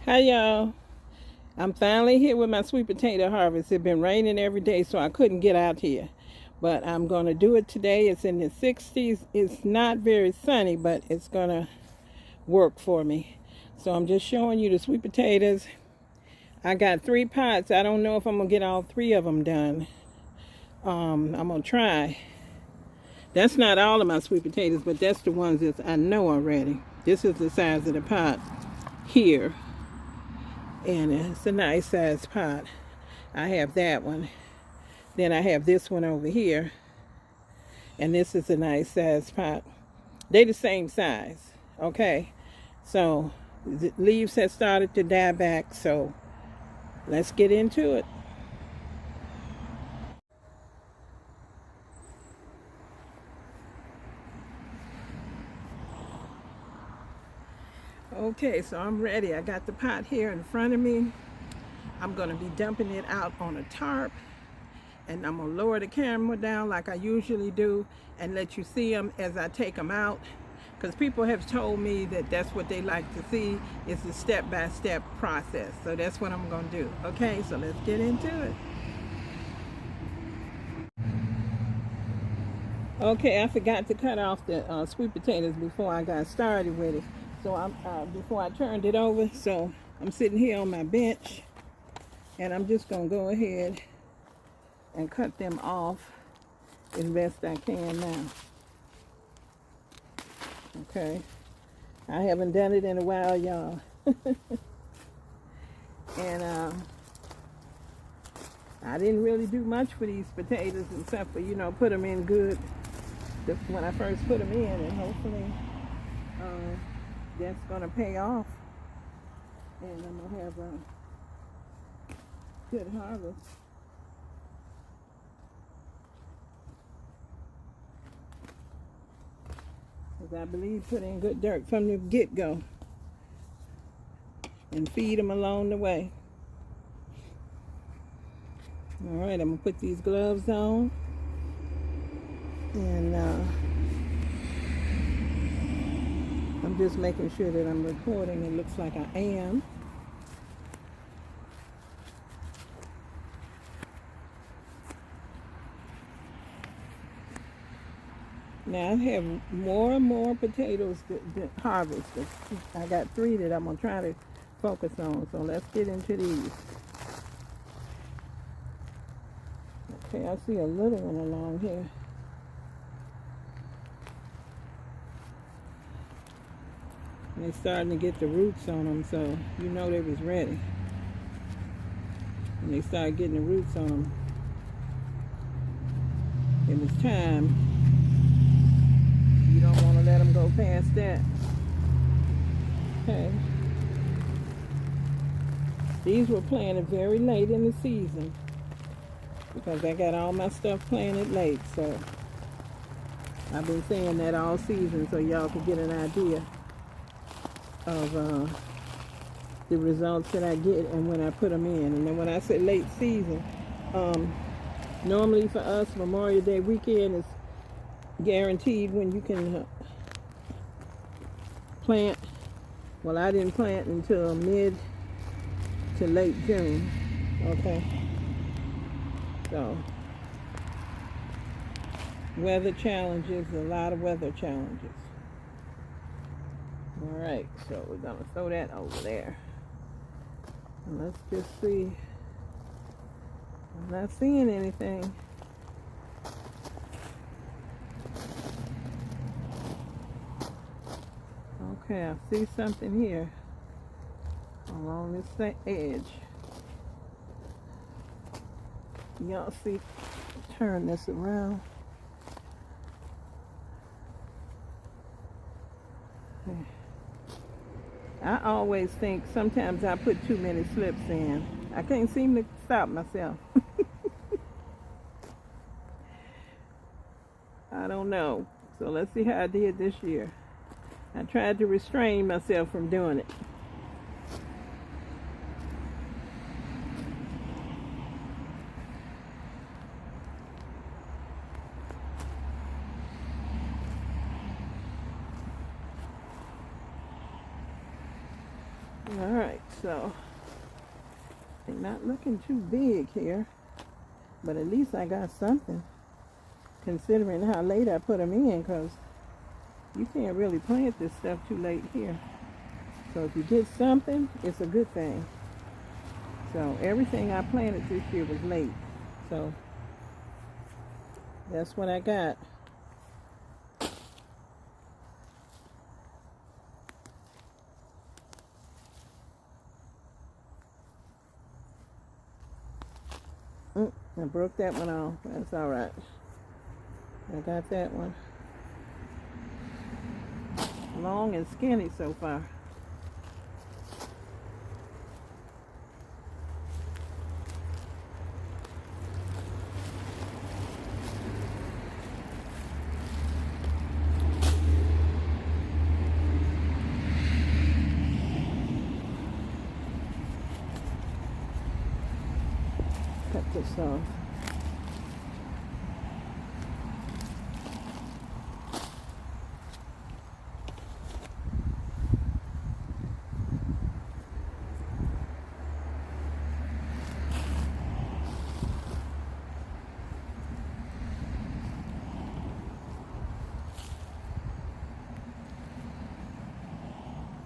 Hi y'all. I'm finally here with my sweet potato harvest. It's been raining every day, so I couldn't get out here. But I'm going to do it today. It's in the 60s. It's not very sunny, but it's going to work for me. So I'm just showing you the sweet potatoes. I got 3 pots. I don't know if I'm going to get all 3 of them done. I'm going to try. That's not all of my sweet potatoes, but that's the ones that I know already. This is the size of the pot here. And it's a nice size pot. I have that one. Then I have this one over here. And this is a nice size pot. They the same size. Okay. So the leaves have started to die back. So let's get into it. Okay, so I'm ready. I got the pot here in front of me. I'm going to be dumping it out on a tarp. And I'm going to lower the camera down like I usually do and let you see them as I take them out. Because people have told me that that's what they like to see, is the step-by-step process. So that's what I'm going to do. Okay, so let's get into it. Okay, I forgot to cut off the sweet potatoes before I got started with it. So before I turned it over, so I'm sitting here on my bench, and I'm just going to go ahead and cut them off as best I can now. Okay, I haven't done it in a while, y'all. And I didn't really do much for these potatoes except for, put them in good when I first put them in, and hopefully that's gonna pay off, and I'm gonna have a good harvest. Because I believe put in good dirt from the get-go and feed them along the way. All right, I'm gonna put these gloves on, and I'm just making sure that I'm recording. It looks like I am. Now I have more and more potatoes to harvest. I got 3 that I'm going to try to focus on. So let's get into these. Okay, I see a little one along here. They're starting to get the roots on them, so you know they was ready. When they start getting the roots on them, it was time. You don't want to let them go past that. Okay. These were planted very late in the season because I got all my stuff planted late. So I've been saying that all season so y'all can get an idea of the results that I get and when I put them in. And then when I say late season, normally for us, Memorial Day weekend is guaranteed when you can plant. Well, I didn't plant until mid to late June. Okay, so weather challenges, a lot of weather challenges. All right, so we're gonna throw that over there, and let's just see. I'm not seeing anything. Okay, I see something here along this edge. Y'all see, turn this around. I always think sometimes I put too many slips in. I can't seem to stop myself. I don't know. So let's see how I did this year. I tried to restrain myself from doing it. All right, so they're not looking too big here, but at least I got something, considering how late I put them in, because you can't really plant this stuff too late here. So if you get something, it's a good thing. So everything I planted this year was late. So that's what I got. I broke that one off. That's all right. I got that one. Long and skinny so far. Cut this off.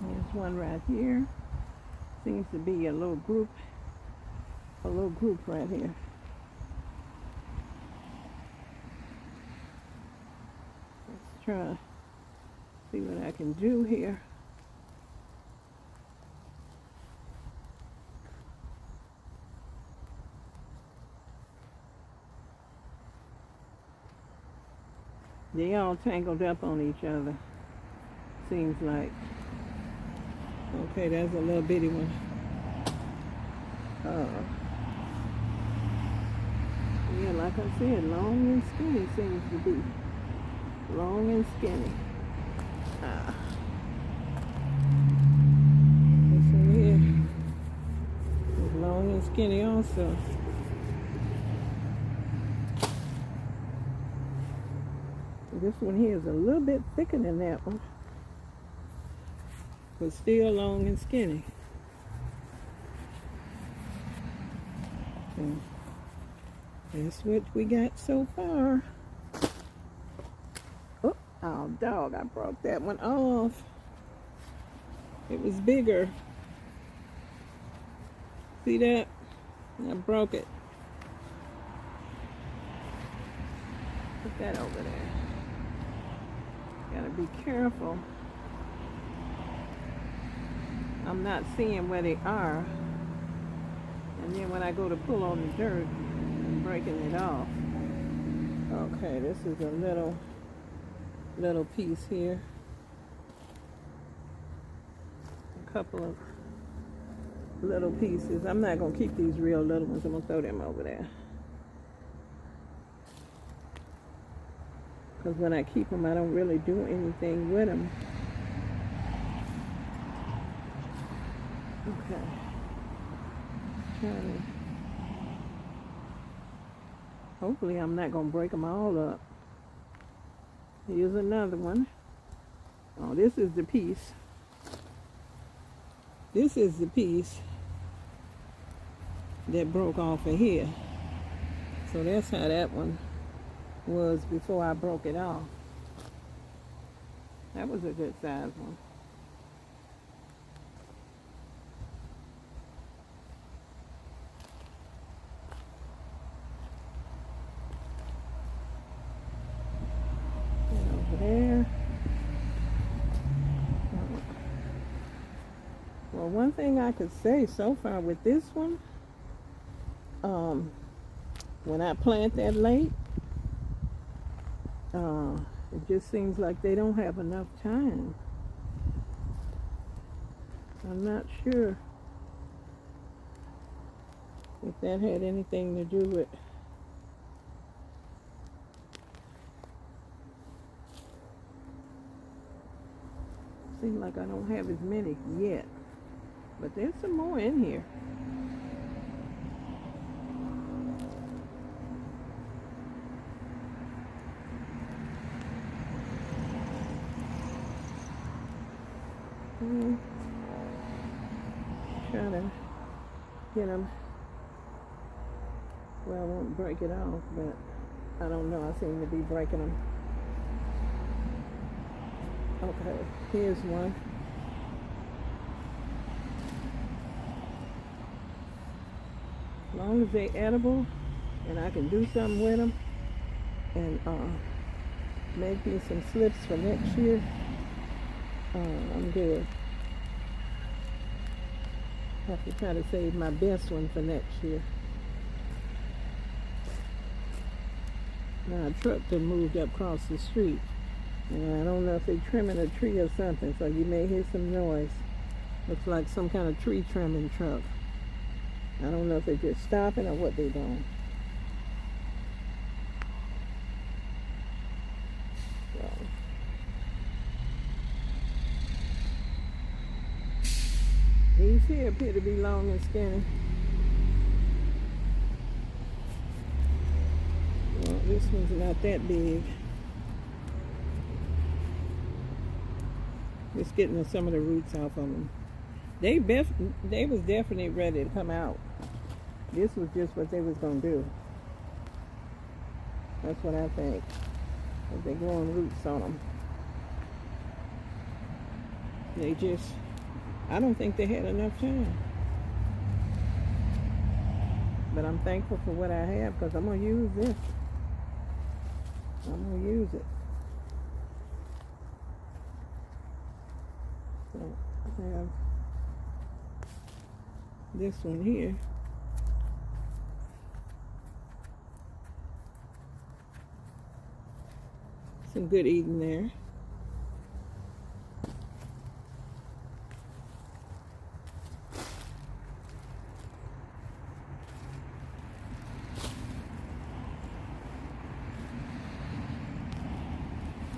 There's one right here. Seems to be a little group right here. Let's try see what I can do here. They all tangled up on each other, seems like. Okay, that's a little bitty one. Yeah, like I said, long and skinny seems to be. Long and skinny. This one here is long and skinny also. This one here is a little bit thicker than that one, but still long and skinny. So that's what we got so far. Oh, dog, I broke that one off. It was bigger. See that? I broke it. Put that over there. Gotta be careful. I'm not seeing where they are. And then when I go to pull on the dirt, I'm breaking it off. Okay, this is a little piece here. A couple of little pieces. I'm not gonna keep these real little ones. I'm gonna throw them over there. Because when I keep them, I don't really do anything with them. Okay. Hopefully I'm not going to break them all up. Here's another one. Oh, this is the piece. This is the piece that broke off of here. So that's how that one was before I broke it off. That was a good size one. There. Well, one thing I could say so far with this one, when I plant that late, it just seems like they don't have enough time. I'm not sure if that had anything to do with seems like I don't have as many yet, but there's some more in here. trying to get them, well, I won't break it off, but I don't know, I seem to be breaking them. Okay, here's one. As long as they're edible and I can do something with them and make me some slips for next year, I'm good. I have to try to save my best one for next year. Now a truck that moved up across the street. And I don't know if they're trimming a tree or something, so you may hear some noise. Looks like some kind of tree trimming truck. I don't know if they're just stopping or what they're doing. So. These here appear to be long and skinny. Well, this one's not that big. Just getting some of the roots off of them. They was definitely ready to come out. This was just what they was gonna do. That's what I think. But they're growing roots on them. They just, I don't think they had enough time. But I'm thankful for what I have because I'm gonna use this. I'm gonna use it. So I have this one here. Some good eating there.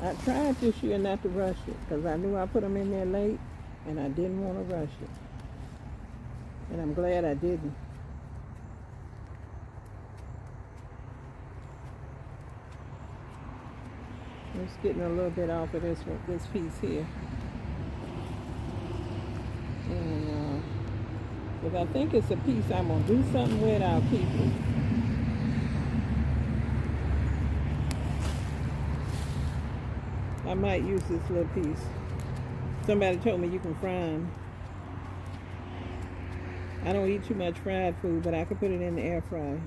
I tried this year not to rush it because I knew I put them in there late and I didn't want to rush it. And I'm glad I didn't. I'm just getting a little bit off of this piece here. And if I think it's a piece I'm going to do something with, I'll keep it. I might use this little piece. Somebody told me you can fry them. I don't eat too much fried food, but I could put it in the air fryer.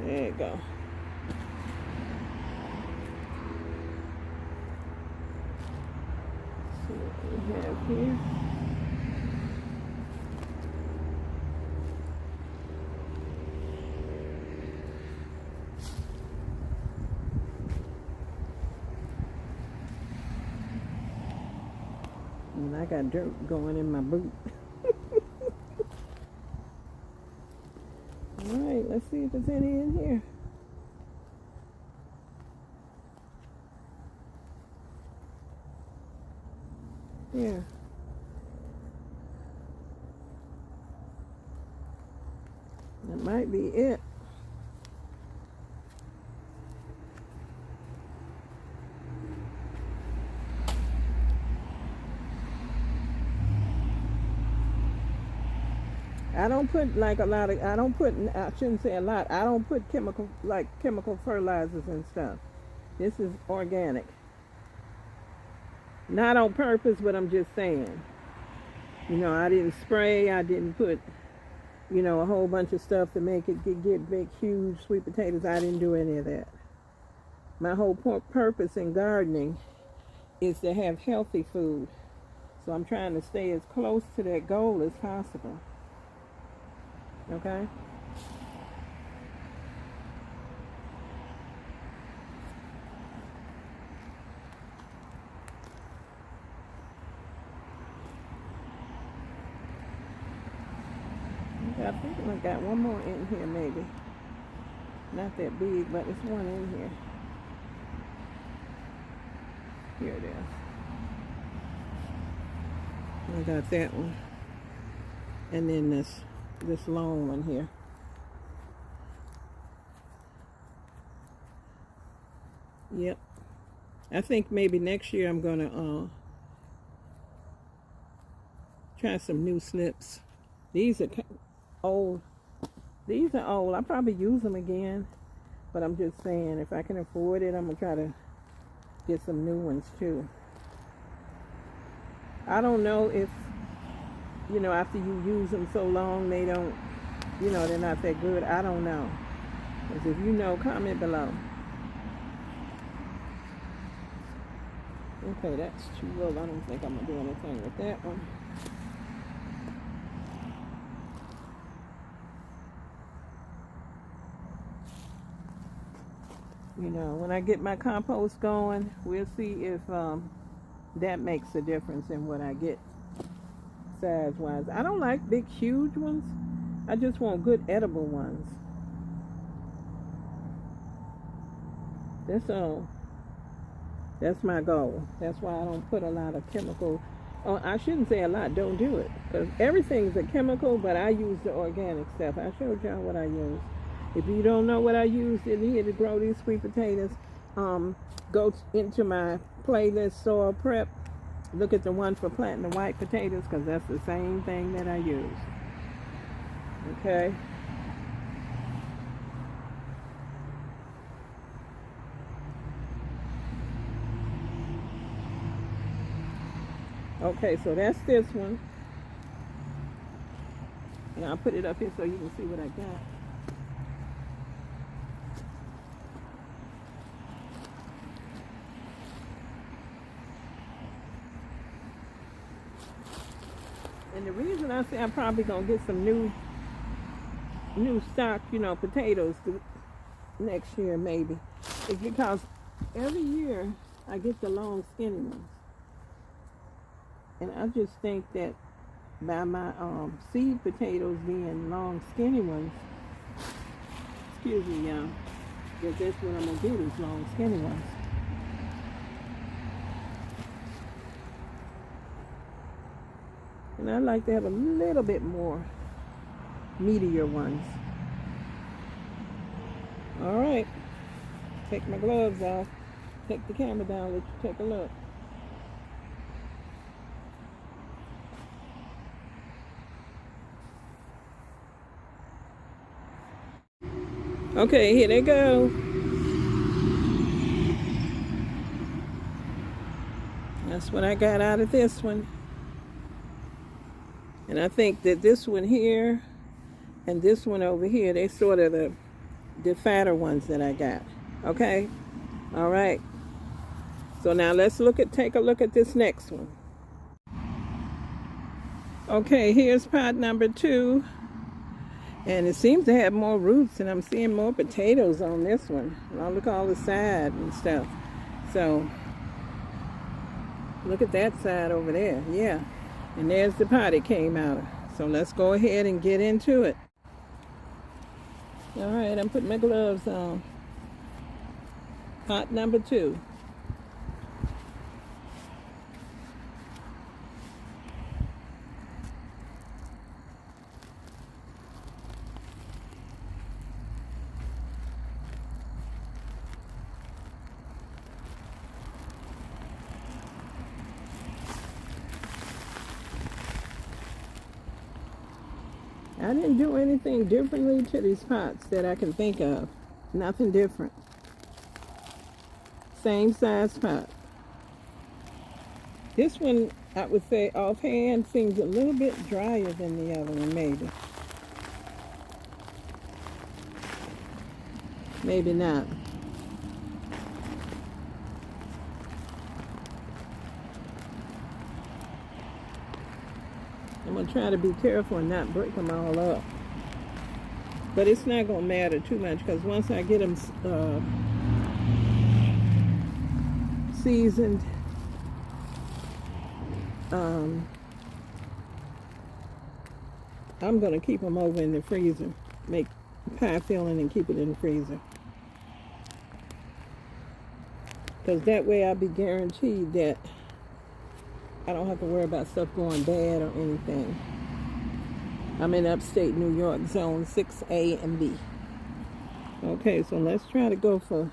There you go. See what we have here. And I got dirt going in my boot. Alright, let's see if there's any in here. Yeah. That might be it. I don't put like a lot of, I shouldn't say a lot, I don't put chemical fertilizers and stuff. This is organic. Not on purpose, but I'm just saying. You know, I didn't spray, I didn't put, you know, a whole bunch of stuff to make it get big, huge sweet potatoes. I didn't do any of that. My whole purpose in gardening is to have healthy food. So I'm trying to stay as close to that goal as possible. Okay? I think I got one more in here maybe. Not that big, but it's one in here. Here it is. I got that one. And then this long one here. Yep. I think maybe next year I'm gonna Try some new slips. These are old. These are old. I'll probably use them again. But I'm just saying, if I can afford it, I'm going to try to get some new ones too. I don't know if, you know, after you use them so long, they don't, you know, they're not that good. I don't know. Because if you know, comment below. Okay, that's too low. I don't think I'm going to do anything with that one. You know, when I get my compost going, we'll see if that makes a difference in what I get size-wise. I don't like big, huge ones. I just want good edible ones. That's all. That's my goal. That's why I don't put a lot of chemical. Oh, I shouldn't say a lot. Don't do it. Because everything's a chemical, but I use the organic stuff. I showed y'all what I use. If you don't know what I used in here to grow these sweet potatoes, go into my playlist, Soil Prep. Look at the one for planting the white potatoes, because that's the same thing that I use. Okay? Okay, so that's this one. And I'll put it up here so you can see what I got. And the reason I say I'm probably going to get some new stock, you know, potatoes next year maybe, is because every year I get the long skinny ones. And I just think that by my seed potatoes being long skinny ones, excuse me y'all, that that's what I'm going to do, is long skinny ones. And I like to have a little bit more meatier ones. All right, take my gloves off, take the camera down, let you take a look. Okay, here they go. That's what I got out of this one. And I think that this one here and this one over here, they sort of the fatter ones that I got. Okay? All right. So now let's take a look at this next one. Okay, here's pot number 2. And it seems to have more roots, and I'm seeing more potatoes on this one. Now look all the side and stuff. So look at that side over there. Yeah. And there's the pot it came out of. So let's go ahead and get into it. All right, I'm putting my gloves on. Pot number 2. I didn't do anything differently to these pots that I can think of. Nothing different. Same size pot. This one, I would say offhand, seems a little bit drier than the other one, maybe. Maybe not. I'm going to try to be careful and not break them all up. But it's not going to matter too much, because once I get them seasoned, I'm going to keep them over in the freezer. Make pie filling and keep it in the freezer. Because that way I'll be guaranteed that I don't have to worry about stuff going bad or anything. I'm in upstate New York, zone 6A and B. Okay, so let's try to go for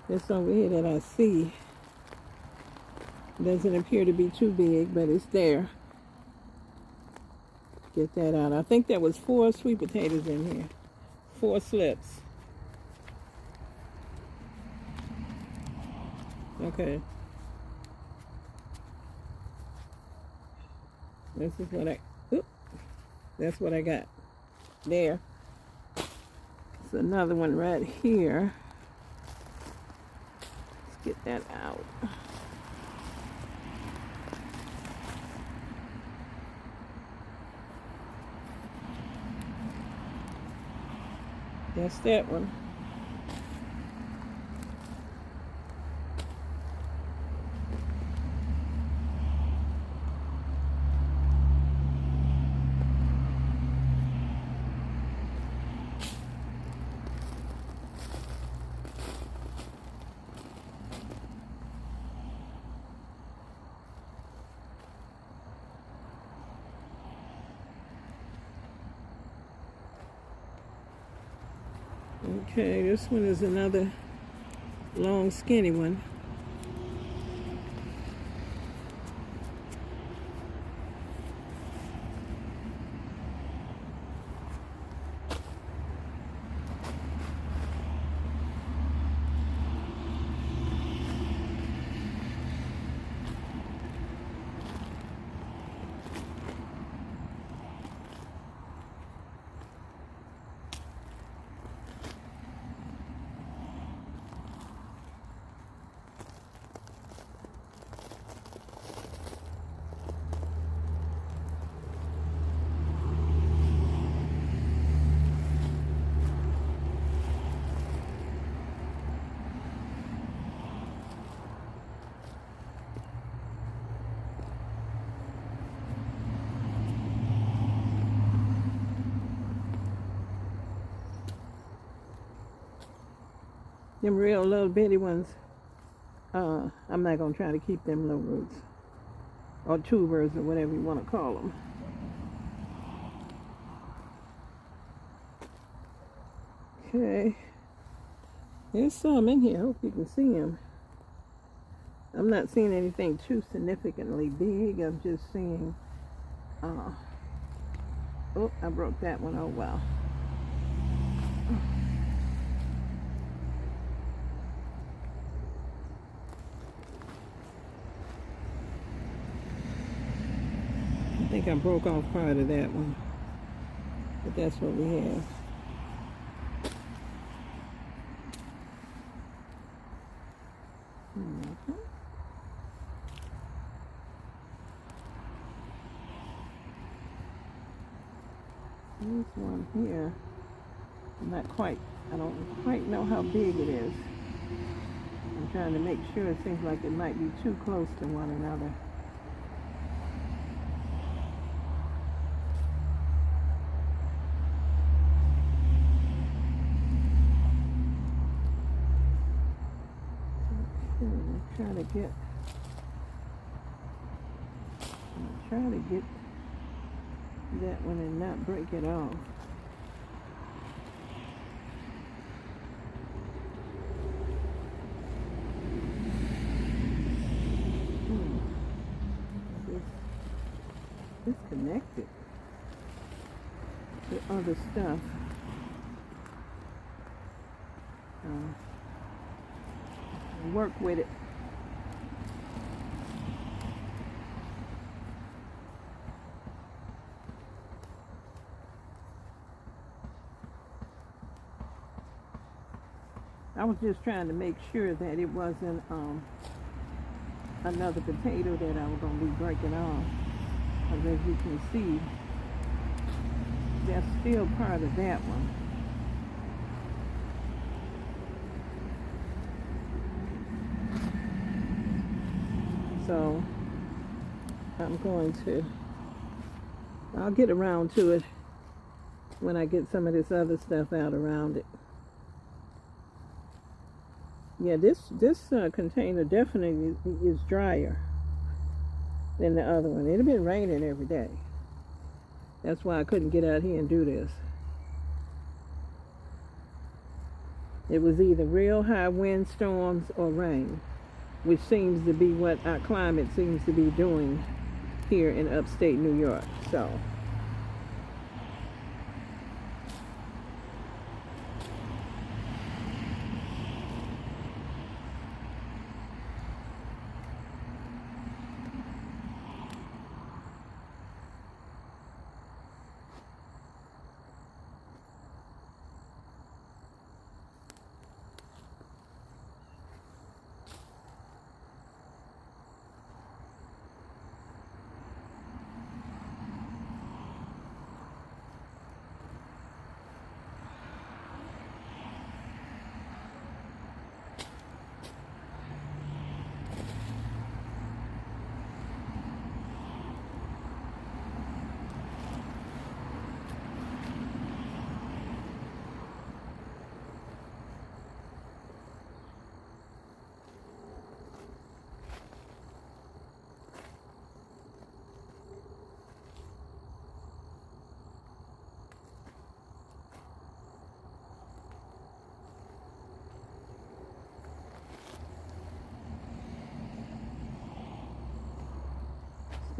this over here that I see. Doesn't appear to be too big, but it's there. get that out. I think there was 4 sweet potatoes in here. 4 slips. Okay. This is what that's what I got. There. It's another one right here. Let's get that out. That's that one. Okay, this one is another long, skinny one. Them real little bitty ones, I'm not going to try to keep them little roots. Or tubers or whatever you want to call them. Okay. There's some in here. I hope you can see them. I'm not seeing anything too significantly big. I'm just seeing... oh, I broke that one. Oh, wow. I think I broke off part of that one, but that's what we have. There's one here. I don't quite know how big it is. I'm trying to make sure. It seems like it might be too close to one another. Try to get that one and not break it off. It's connected to other stuff. Work with it. I was just trying to make sure that it wasn't another potato that I was going to be breaking off. Because as you can see, that's still part of that one. So I'll get around to it when I get some of this other stuff out around it. Yeah, this container definitely is drier than the other one. It had been raining every day. That's why I couldn't get out here and do this. It was either real high windstorms or rain, which seems to be what our climate seems to be doing here in upstate New York. So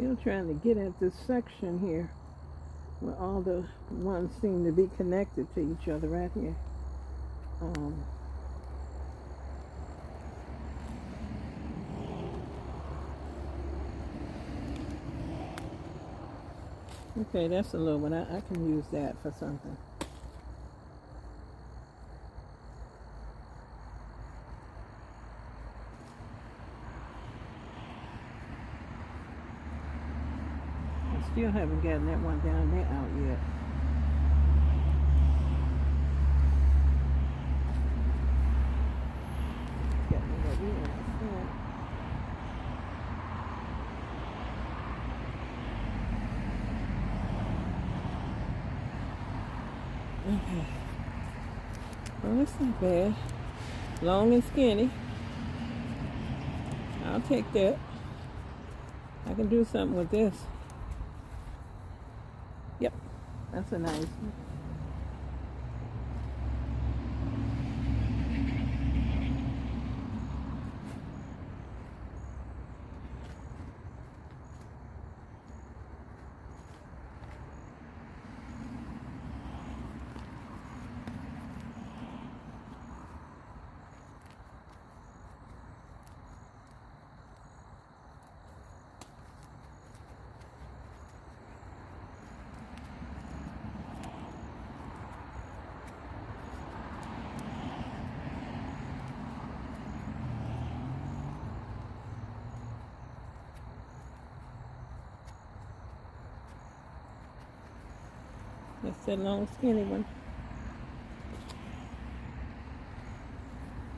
Still trying to get at this section here where all the ones seem to be connected to each other right here. Okay, that's a little one. I can use that for something. I still haven't gotten that one down there out yet. Got me that here. Okay. Well, that's not bad. Long and skinny. I'll take that. I can do something with this. Yep, that's a nice one. That's that long skinny one.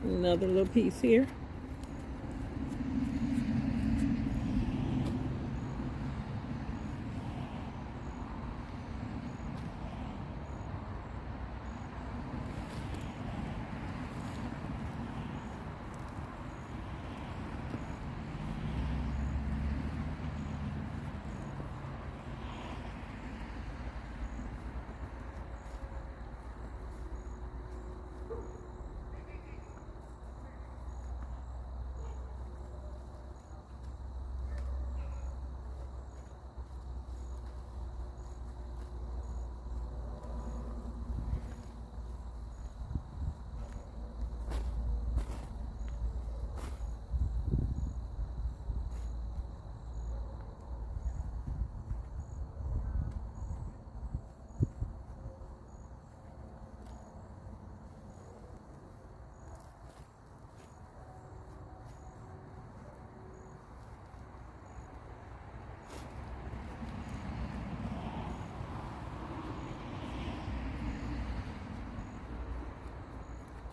Another little piece here.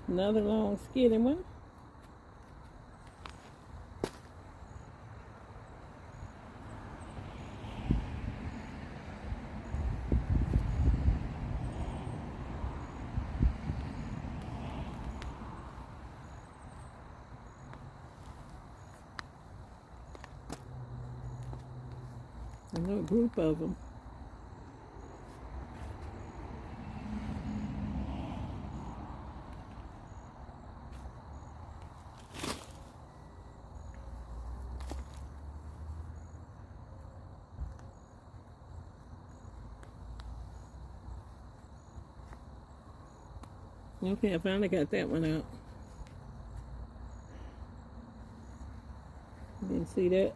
Another long skinny one. A little group of them. Okay, I finally got that one out. You didn't see that?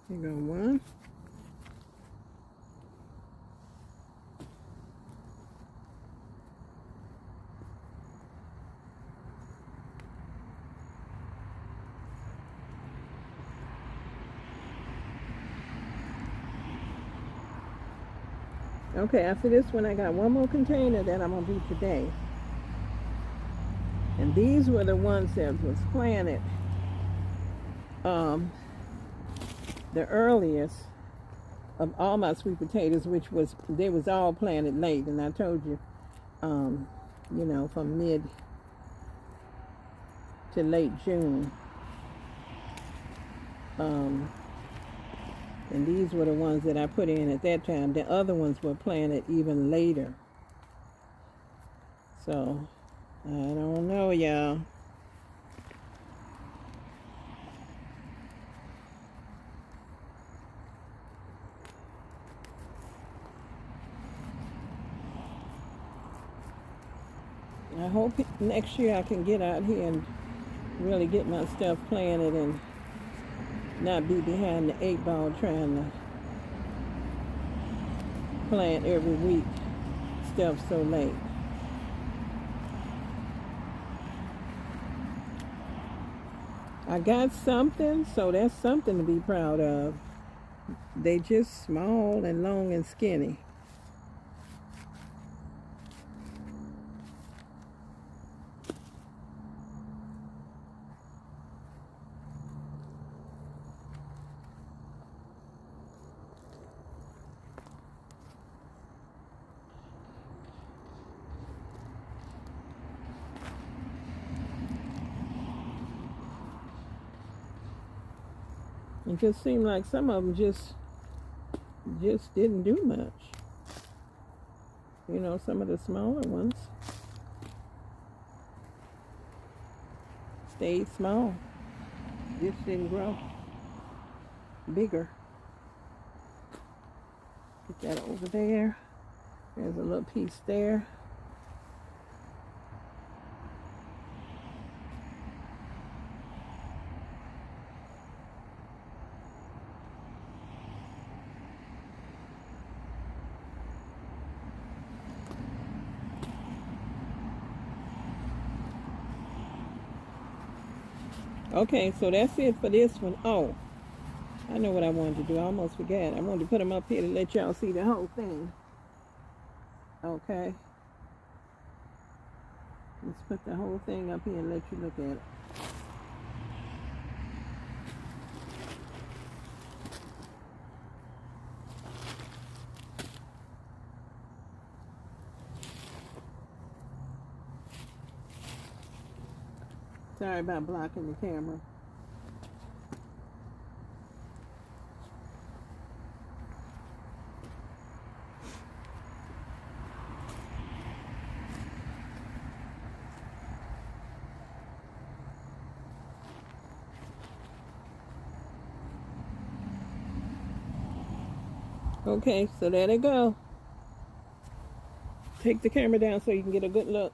Here go one. Okay, after this one, I got one more container that I'm going to do today. And these were the ones that was planted the earliest of all my sweet potatoes, which was, they was all planted late. And I told you, you know, from mid to late June. And these were the ones that I put in at that time. The other ones were planted even later. So, I don't know, y'all. I hope next year I can get out here and really get my stuff planted and not be behind the 8 ball trying to plant every week stuff so late. I got something, so that's something to be proud of. They just small and long and skinny. It just seemed like some of them just didn't do much. You know, some of the smaller ones stayed small. Just didn't grow bigger. Get that over there. There's a little piece there. Okay, so that's it for this one. Oh, I know what I wanted to do. I almost forgot. I wanted to put them up here to let y'all see the whole thing. Okay. Let's put the whole thing up here and let you look at it. Sorry about blocking the camera. Okay, so there they go. Take the camera down so you can get a good look.